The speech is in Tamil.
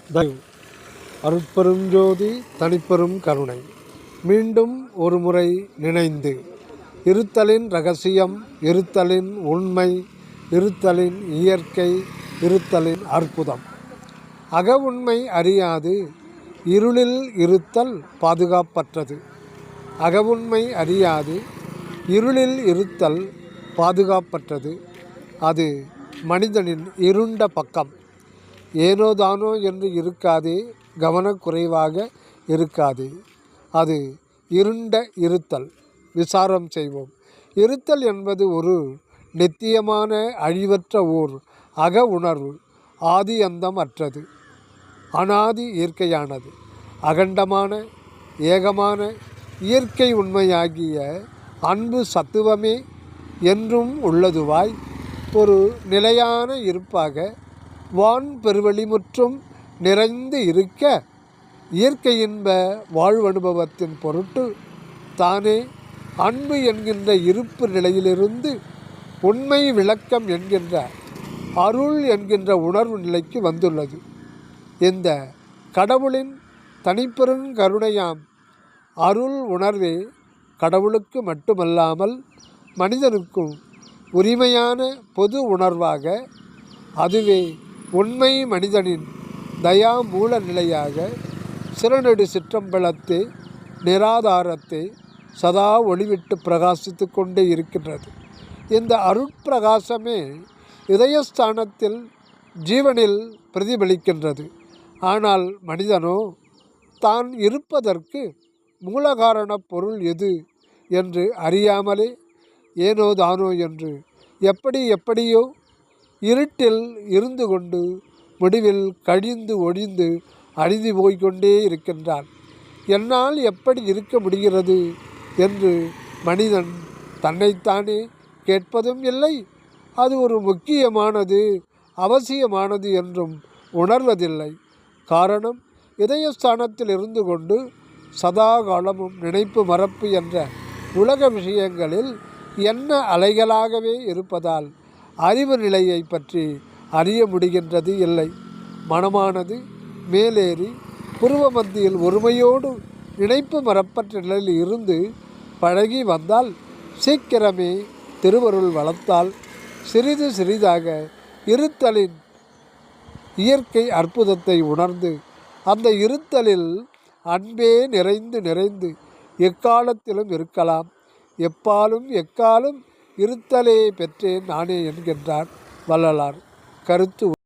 தயவு அருட்பெருஞ்சோதி தனிப்பெரும் கருணை மீண்டும் ஒரு முறை நினைந்து இருத்தலின் இரகசியம், இருத்தலின் உண்மை, இருத்தலின் இயற்கை, இருத்தலின் அற்புதம். அக உண்மை அறியாது இருளில் இருத்தல் பாதுகாப்பற்றது. அகவுண்மை அறியாது இருளில் இருத்தல் பாதுகாப்பற்றது. அது மனிதனின் இருண்ட பக்கம். ஏனோதானோ என்று இருக்காதே, கவனக்குறைவாக இருக்காதே. அது இருண்ட இருத்தல். விசாரம் செய்வோம். இருத்தல் என்பது ஒரு நித்தியமான அழிவற்ற ஓர் அக உணர்வு. ஆதி அந்தம் அற்றது, அனாதி இயற்கையானது. அகண்டமான ஏகமான இயற்கை உண்மையாகிய அன்பு சத்துவமே என்றும் உள்ளதுவாய் ஒரு நிலையான இருப்பாக வான் பெருவெளி முற்றும் நிறைந்து இருக்க, இயற்கை இன்ப வாழ்வனுபவத்தின் பொருட்டு தானே அன்பு என்கின்ற இருப்பு நிலையிலிருந்து உண்மை விளக்கம் என்கின்ற அருள் என்கின்ற உணர்வு நிலைக்கு வந்துள்ளது. இந்த கடவுளின் தனிப்பெருங்கருணையாம் அருள் உணர்வே கடவுளுக்கு மட்டுமல்லாமல் மனிதனுக்கும் உரிமையான பொது உணர்வாக, அதுவே உண்மை மனிதனின் தயா மூல நிலையாக சிறநெடு சிற்றம்பலத்தே நிராதாரத்தை சதா ஒளிவிட்டு பிரகாசித்து கொண்டே இருக்கின்றது. இந்த அருட்பிரகாசமே இதயஸ்தானத்தில் ஜீவனில் பிரதிபலிக்கின்றது. ஆனால் மனிதனோ தான் இருப்பதற்கு மூலகாரண பொருள் எது என்று அறியாமலே ஏனோதானோ என்று எப்படியோ இருட்டில் இருந்து கொண்டு முடிவில் கழிந்து ஒழிந்து அழிந்து போய்கொண்டே இருக்கின்றான். என்னால் எப்படி இருக்க முடிகிறது என்று மனிதன் தன்னைத்தானே கேட்பதும் இல்லை. அது ஒரு முக்கியமானது, அவசியமானது என்றும் உணர்வதில்லை. காரணம், இதயஸ்தானத்தில் இருந்து கொண்டு சதா காலமும் நினைப்பு மறப்பு என்ற உலக விஷயங்களில் என்ன அலைகளாகவே இருப்பதால் அறிவு நிலையை பற்றி அறிய முடிகின்றது இல்லை. மனமானது மேலேறி புருவ மத்தியில் ஒருமையோடு நினைப்பு மறப்பற்ற நிலையில் இருந்து பழகி வந்தால் சீக்கிரமே திருவருள் வளர்த்தால் சிறிது சிறிதாக இருத்தலின் இயற்கை அற்புதத்தை உணர்ந்து அந்த இருத்தலில் அன்பே நிறைந்து எக்காலத்திலும் இருக்கலாம். எப்பாலும் எக்காலும் இருத்தலே பெற்றேன் நானே என்கின்றார் வள்ளலார். கருத்து